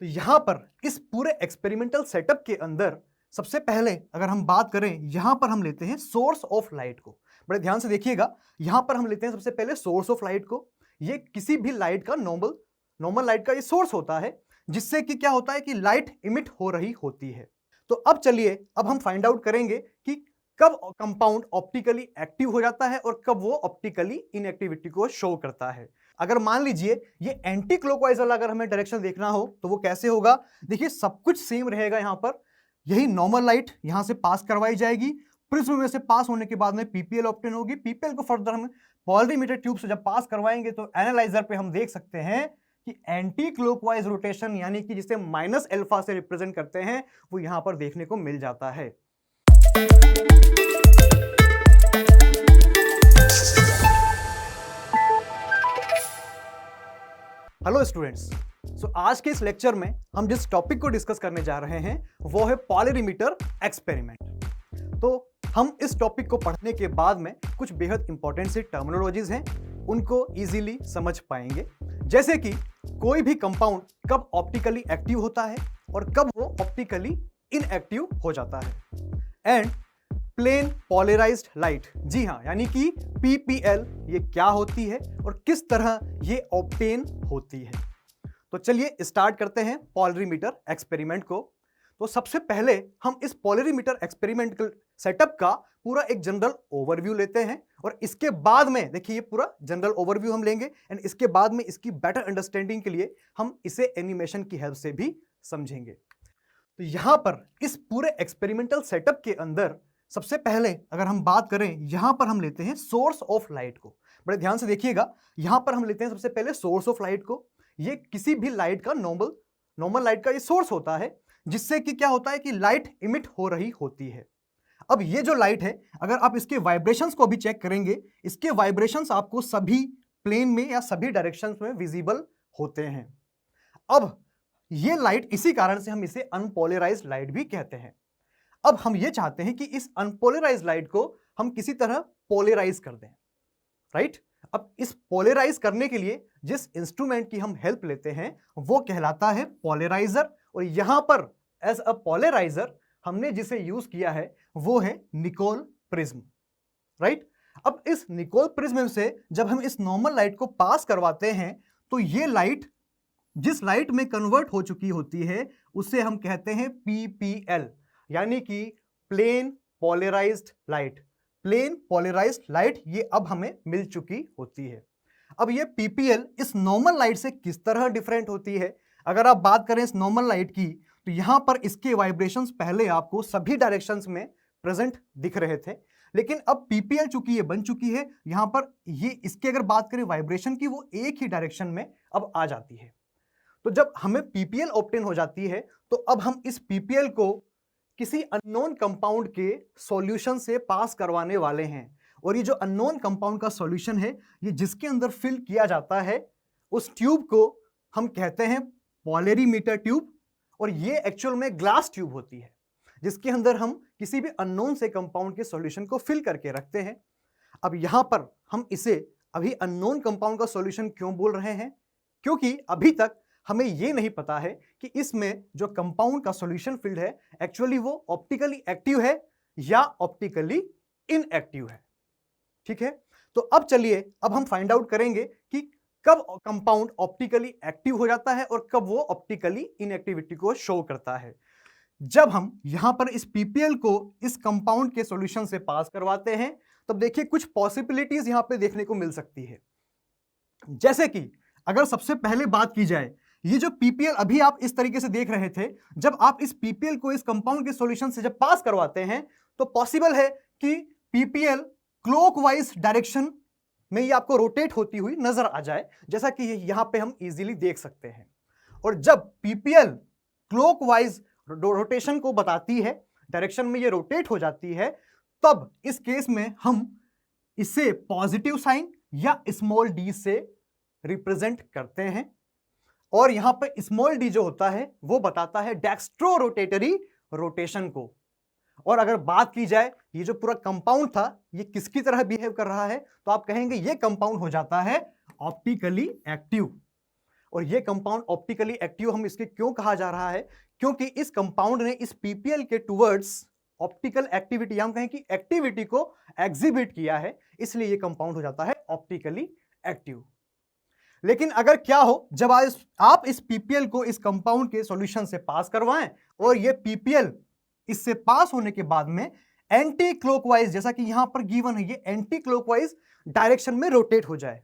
तो यहां पर इस पूरे एक्सपेरिमेंटल सेटअप के अंदर सबसे पहले अगर हम बात करें, यहां पर हम लेते हैं सोर्स ऑफ लाइट को। बड़े ध्यान से देखिएगा, यहां पर हम लेते हैं सबसे पहले सोर्स ऑफ लाइट को। ये किसी भी लाइट का नॉर्मल लाइट का ये सोर्स होता है, जिससे कि क्या होता है कि लाइट इमिट हो रही होती है। तो अब चलिए, अब हम फाइंड आउट करेंगे कि कब कंपाउंड ऑप्टिकली एक्टिव हो जाता है और कब वो ऑप्टिकली इनएक्टिविटी को शो करता है। अगर मान लीजिए ये एंटी क्लॉकवाइज वाला अगर हमें डायरेक्शन देखना हो तो वो कैसे होगा। देखिए सब कुछ सेम रहेगा। यहां पर यही नॉर्मल लाइट यहां से पास करवाई जाएगी, प्रिज्म में से पास होने के बाद में पीपीएल ऑब्टेन होगी। पीपीएल को फर्दर हम पोलरीमीटर ट्यूब से जब पास करवाएंगे तो एनालाइजर पे हम देख सकते हैं कि एंटी क्लॉकवाइज रोटेशन, यानी कि जिसे माइनस अल्फा से रिप्रेजेंट करते हैं, वो यहां पर देखने को मिल जाता है। हेलो स्टूडेंट्स, आज के इस लेक्चर में हम जिस टॉपिक को डिस्कस करने जा रहे हैं वो है पोलरीमीटर एक्सपेरिमेंट। तो हम इस टॉपिक को पढ़ने के बाद में कुछ बेहद इंपॉर्टेंट सी टर्मिनोलॉजीज हैं, उनको इजीली समझ पाएंगे। जैसे कि कोई भी कंपाउंड कब ऑप्टिकली एक्टिव होता है और कब वो ऑप्टिकली इनएक्टिव हो जाता है। एंड प्लेन पोलराइज्ड लाइट, जी हाँ, यानी कि पीपीएल, ये क्या होती है और किस तरह ये ऑब्टेन होती है। तो चलिए स्टार्ट करते हैं पोलरीमीटर एक्सपेरिमेंट को। तो सबसे पहले हम इस पोलरीमीटर एक्सपेरिमेंटल सेटअप का पूरा एक जनरल ओवरव्यू लेते हैं और इसके बाद में देखिए ये पूरा जनरल ओवरव्यू हम लेंगे एंड इसके बाद में इसकी बेटर अंडरस्टैंडिंग के लिए हम इसे एनिमेशन की हेल्प से भी समझेंगे। तो यहां पर इस पूरे एक्सपेरिमेंटल सेटअप के अंदर सबसे पहले अगर हम बात करें, यहां पर हम लेते हैं सोर्स ऑफ लाइट को। बड़े ध्यान से देखिएगा, यहां पर हम लेते हैं सबसे पहले सोर्स ऑफ लाइट को। ये किसी भी लाइट का नॉर्मल लाइट का ये सोर्स होता है, जिससे कि क्या होता है कि लाइट इमिट हो रही होती है। अब ये जो लाइट है, अगर आप इसके वाइब्रेशंस को भी चेक करेंगे, इसके वाइब्रेशंस आपको सभी प्लेन में या सभी डायरेक्शंस में विजिबल होते हैं। अब ये लाइट, इसी कारण से हम इसे अनपोलराइज्ड लाइट भी कहते हैं। अब हम ये चाहते हैं कि इस अनपोलराइज्ड लाइट को हम किसी तरह पोलराइज कर दें, राइट। अब इस पोलराइज करने के लिए जिस इंस्ट्रूमेंट की हम हेल्प लेते हैं वो कहलाता है पोलराइजर, और यहां पर एज अ पोलराइजर हमने जिसे यूज किया है वो है निकोल प्रिज्म, राइट। अब इस निकोल प्रिज्म से जब हम इस नॉर्मल लाइट को पास करवाते हैं तो ये लाइट जिस लाइट में कन्वर्ट हो चुकी होती है उसे हम कहते हैं पीपीएल, यानी कि plane polarised light. Plane polarised light ये अब हमें मिल चुकी होती है। अब ये पीपीएल इस नॉर्मल लाइट से किस तरह डिफरेंट होती है। अगर आप बात करें इस नॉर्मल लाइट की तो यहां पर इसके वाइब्रेशंस पहले आपको सभी डायरेक्शंस में प्रेजेंट दिख रहे थे, लेकिन अब पीपीएल चूंकि ये बन चुकी है, यहां पर ये इसकी अगर बात करें वाइब्रेशन की, वो एक ही डायरेक्शन में अब आ जाती है। तो जब हमें पीपीएल ऑब्टेन हो जाती है तो अब हम इस पीपीएल को किसी अननोन कंपाउंड के सॉल्यूशन से पास करवाने वाले हैं, और ये जो अननोन कंपाउंड का सॉल्यूशन है, ये जिसके अंदर फिल किया जाता है, उस ट्यूब को हम कहते हैं पोलरीमीटर ट्यूब। और ये एक्चुअल में ग्लास ट्यूब होती है जिसके अंदर हम किसी भी अननोन से कंपाउंड के सॉल्यूशन को फिल करके रखते हैं। अब यहां पर हम इसे अभी अननोन कंपाउंड का सॉल्यूशन क्यों बोल रहे हैं, क्योंकि अभी तक हमें यह नहीं पता है कि इसमें जो कंपाउंड का सॉल्यूशन फील्ड है एक्चुअली वो ऑप्टिकली एक्टिव है या ऑप्टिकली इनएक्टिव है, ठीक है। तो अब चलिए, अब हम फाइंड आउट करेंगे कि कब कंपाउंड ऑप्टिकली एक्टिव हो जाता है और कब वो ऑप्टिकली इनएक्टिविटी को शो करता है। जब हम यहां पर इस पीपीएल को इस कंपाउंड के सॉल्यूशन से पास करवाते हैं तब देखिए कुछ पॉसिबिलिटीज यहां पे देखने को मिल सकती है। जैसे कि अगर सबसे पहले बात की जाए, ये जो पीपीएल अभी आप इस तरीके से देख रहे थे, जब आप इस पीपीएल को इस कंपाउंड के सॉल्यूशन से जब पास करवाते हैं तो पॉसिबल है कि पीपीएल क्लॉकवाइज डायरेक्शन में ये आपको रोटेट होती हुई नजर आ जाए, जैसा कि यहां पे हम इजीली देख सकते हैं। और जब पीपीएल क्लॉकवाइज रोटेशन को बताती है, डायरेक्शन में ये रोटेट हो जाती है, तब इस केस में हम इसे पॉजिटिव साइन या स्मॉल डी से रिप्रेजेंट करते हैं। और यहां पे स्मॉल डी जो होता है वो बताता है डेक्स्ट्रो रोटेटरी रोटेशन को। और अगर बात की जाए ये जो पूरा कंपाउंड था ये किसकी तरह बिहेव कर रहा है, तो आप कहेंगे ये कंपाउंड हो जाता है ऑप्टिकली एक्टिव। और ये कंपाउंड ऑप्टिकली एक्टिव हम इसके क्यों कहा जा रहा है, क्योंकि इस कंपाउंड ने इस पीपीएल के टुवर्ड्स ऑप्टिकल एक्टिविटी, हम कहें कि एक्टिविटी को एग्जिबिट किया है, इसलिए ये कंपाउंड हो जाता है ऑप्टिकली एक्टिव। लेकिन अगर क्या हो, जब आप इस पीपीएल को इस कंपाउंड के सॉल्यूशन से पास करवाएं और ये पीपीएल इससे पास होने के बाद में एंटी क्लॉकवाइज, जैसा कि यहां पर गिवन है, ये एंटी क्लॉकवाइज डायरेक्शन में रोटेट हो जाए,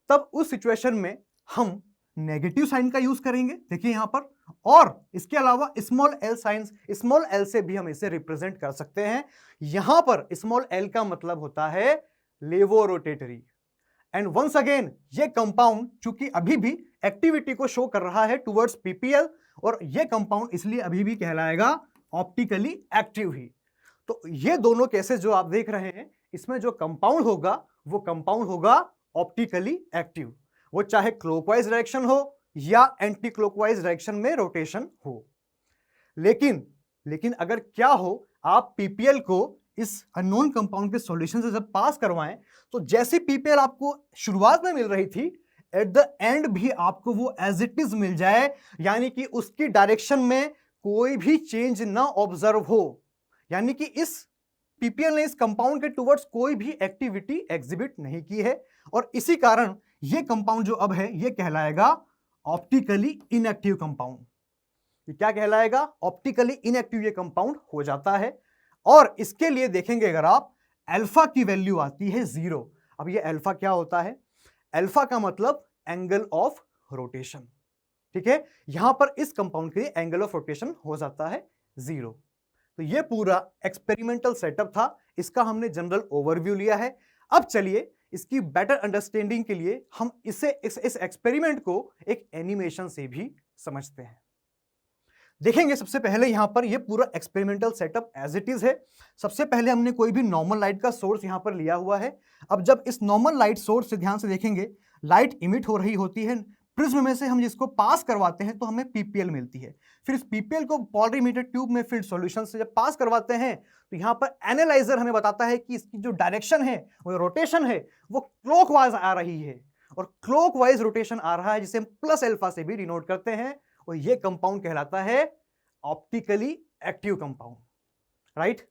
तब उस सिचुएशन में हम नेगेटिव साइन का यूज करेंगे, देखिए यहां पर। और इसके अलावा small L science, small L से भी हम इसे रिप्रेजेंट कर सकते हैं। यहां पर स्मॉल एल का मतलब होता है लेवो रोटेटरी। एंड वंस अगेन ये कंपाउंड चूंकि अभी भी एक्टिविटी को शो कर रहा है टुवर्ड्स पीपीएल, और ये कंपाउंड इसलिए अभी भी कहलाएगा ऑप्टिकली एक्टिव ही। तो ये दोनों केसेस जो आप देख रहे हैं, इसमें जो कंपाउंड होगा वो कंपाउंड होगा ऑप्टिकली एक्टिव, वो चाहे क्लॉकवाइज डायरेक्शन हो या एंटी क्लॉकवाइज डायरेक्शन में रोटेशन हो। लेकिन अगर क्या हो, आप पीपीएल को इस अननोन कंपाउंड के सॉल्यूशन से जब पास करवाएं, तो जैसी पीपीएल आपको शुरुआत में मिल रही थी, एट द एंड भी आपको वो एज इट इज मिल जाए, यानी कि उसकी डायरेक्शन में कोई भी चेंज ना ऑब्जर्व हो, यानी कि इस पीपीएल ने इस कंपाउंड के टुवर्ड्स कोई भी एक्टिविटी एग्जिबिट नहीं की है, और इसी कारण ये कंपाउंड जो अब है ये कहलाएगा ऑप्टिकली इनएक्टिव कंपाउंड। ये क्या कहलाएगा? ऑप्टिकली इनएक्टिव ये कंपाउंड हो जाता है। और इसके लिए देखेंगे अगर आप, अल्फा की वैल्यू आती है 0। अब ये अल्फा क्या होता है? अल्फा का मतलब एंगल ऑफ रोटेशन, ठीक है। यहां पर इस कंपाउंड के लिए एंगल ऑफ रोटेशन हो जाता है 0। तो ये पूरा एक्सपेरिमेंटल सेटअप था, इसका हमने जनरल ओवरव्यू लिया है। अब चलिए इसकी बेटर अंडरस्टैंडिंग के लिए हम इस एक्सपेरिमेंट को एक एनिमेशन से भी समझते हैं। देखेंगे सबसे पहले यहां पर ये पूरा experimental setup as it is है। सबसे पहले हमने कोई भी नॉर्मल लाइट का सोर्स यहां पर लिया हुआ है। अब जब इस नॉर्मल लाइट सोर्स से ध्यान से देखेंगे, लाइट इमिट हो रही होती है, प्रिज्म में से हम जिसको पास करवाते हैं तो हमें पीपीएल मिलती है। फिर इस पीपीएल को पोलरीमीटर ट्यूब में फिल्ड सॉल्यूशन से जब पास करवाते हैं तो यहां पर एनालाइजर हमें बताता है कि इसकी जो डायरेक्शन है, वो रोटेशन है, वो क्लॉकवाइज आ रही है, और क्लॉकवाइज रोटेशन आ रहा है जिसे हम प्लस अल्फा से भी डिनोट करते हैं, और ये कंपाउंड कहलाता है ऑप्टिकली एक्टिव कंपाउंड, राइट।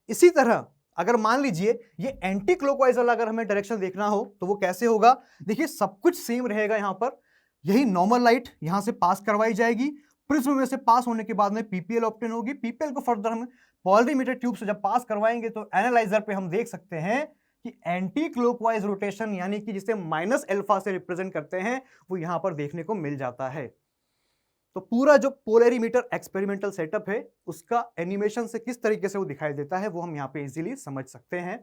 इसी तरह अगर मान लीजिए ये एंटी क्लॉकवाइज वाला अगर हमें डायरेक्शन देखना हो तो वो कैसे होगा? देखिए सब कुछ सेम रहेगा। यहां पर यही नॉर्मल लाइट यहां से पास करवाई जाएगी, प्रिज्म में से पास होने के बाद में पीपीएल ऑब्टेन होगी। पीपीएल को फर्दर हम पोलरीमीटर ट्यूब से जब पास करवाएंगे तो एनालाइजर पे हम देख सकते हैं कि एंटी क्लॉकवाइज रोटेशन, यानी कि जिसे माइनस अल्फा से रिप्रेजेंट करते हैं, वो यहां पर देखने को मिल जाता है। तो पूरा जो पोलरीमीटर एक्सपेरिमेंटल सेटअप है उसका एनिमेशन से किस तरीके से वो दिखाई देता है वो हम यहाँ पे इजीली समझ सकते हैं।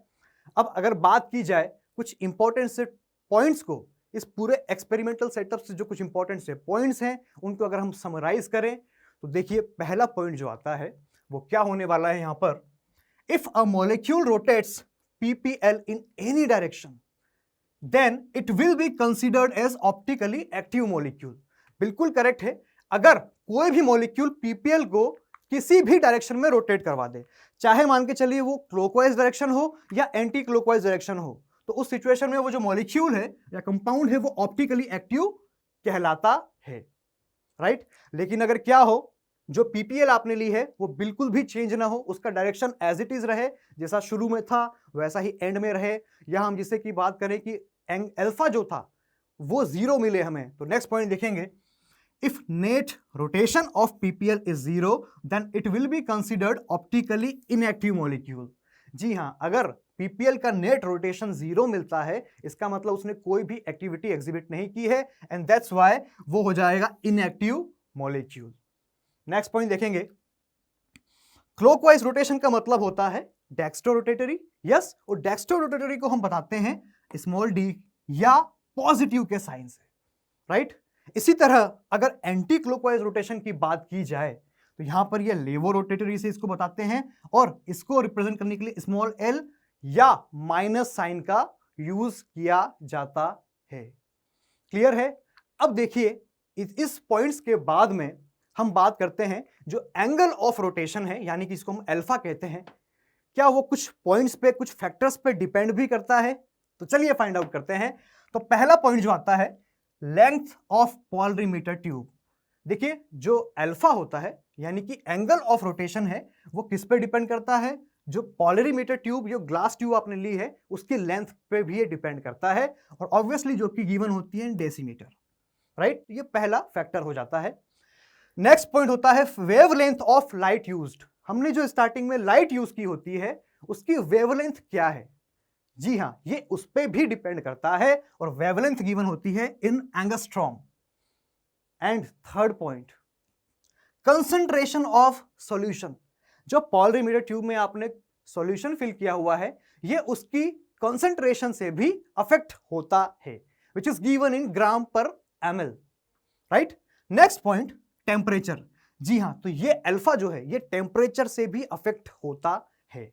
अब अगर बात की जाए कुछ इंपॉर्टेंट से पॉइंट्स को, इस पूरे एक्सपेरिमेंटल सेटअप से जो कुछ इंपॉर्टेंट से पॉइंट्स हैं उनको अगर हम समराइज करें तो देखिए पहला पॉइंट जो आता है वो क्या होने वाला है यहाँ पर, if a molecule rotates PPL in any direction then it will be considered as optically active molecule. बिल्कुल करेक्ट है। अगर कोई भी मॉलिक्यूल पीपीएल को किसी भी डायरेक्शन में रोटेट करवा दे, चाहे मान के चलिए वो क्लॉकवाइज डायरेक्शन हो या एंटी क्लॉकवाइज डायरेक्शन हो, तो उस सिचुएशन में वो जो मॉलिक्यूल है या कंपाउंड है वो ऑप्टिकली एक्टिव कहलाता है, राइट। लेकिन अगर क्या हो, जो पीपीएल आपने ली है वो बिल्कुल भी चेंज ना हो, उसका डायरेक्शन एज इट इज रहे, जैसा शुरू में था वैसा ही एंड में रहे, या हम जिससे की बात करें कि अल्फा जो था वो 0 मिले हमें, तो नेक्स्ट पॉइंट देखेंगे, if net rotation of PPL is 0 then it will be considered optically inactive molecule। जी हाँ, अगर PPL का नेट रोटेशन 0 मिलता है इसका मतलब उसने कोई भी एक्टिविटी एग्जिबिट नहीं की है, एंड दैट्स व्हाई वो हो जाएगा इनएक्टिव मॉलिक्यूल। नेक्स्ट पॉइंट देखेंगे, क्लॉकवाइज रोटेशन का मतलब होता है डेक्स्ट्रो रोटेटरी, यस, और डेक्स्ट्रो रोटेटरी को हम बताते हैं स्मॉल डी या पॉजिटिव के साइन से, राइट। इसी तरह अगर एंटी क्लॉकवाइज रोटेशन की बात की जाए तो यहां पर ये लेवो रोटेटरी से इसको बताते हैं, और इसको रिप्रेजेंट करने के लिए स्मॉल एल या माइनस साइन का यूज किया जाता है। क्लियर है? अब देखिए इस पॉइंट्स के बाद में हम बात करते हैं जो एंगल ऑफ रोटेशन है, यानी कि इसको हम अल्फा कहते हैं, क्या वो कुछ पॉइंट्स पे, कुछ फैक्टर्स पे डिपेंड भी करता है? तो चलिए फाइंड आउट करते हैं। तो पहला पॉइंट जो आता है, लेंथ ऑफ पोलरीमीटर ट्यूब। देखिए जो अल्फा होता है यानी कि एंगल ऑफ रोटेशन है वो किस पे डिपेंड करता है, जो पोलरीमीटर ट्यूब, जो ग्लास ट्यूब आपने ली है उसकी लेंथ पे भी ये डिपेंड करता है, और ऑब्वियसली जो कि गिवन होती है इन डेसीमीटर, राइट। ये पहला फैक्टर हो जाता है। नेक्स्ट पॉइंट होता है वेवलेंथ ऑफ लाइट यूज्ड। हमने जो स्टार्टिंग में लाइट यूज की होती है उसकी वेवलेंथ क्या है, जी हां ये उस पे भी डिपेंड करता है, और वेवलेंथ गिवन होती है इन angstrom. And third point, concentration of solution. जो पोलरीमीटर ट्यूब में आपने सॉल्यूशन फिल किया हुआ है ये उसकी कंसंट्रेशन से भी अफेक्ट होता है, which is given in gram per ml, right. Next point, temperature. जी हां, तो ये अल्फा जो है ये टेम्परेचर से भी अफेक्ट होता है।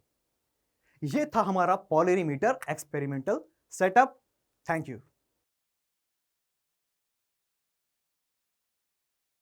ये था हमारा polarimeter experimental setup. Thank you.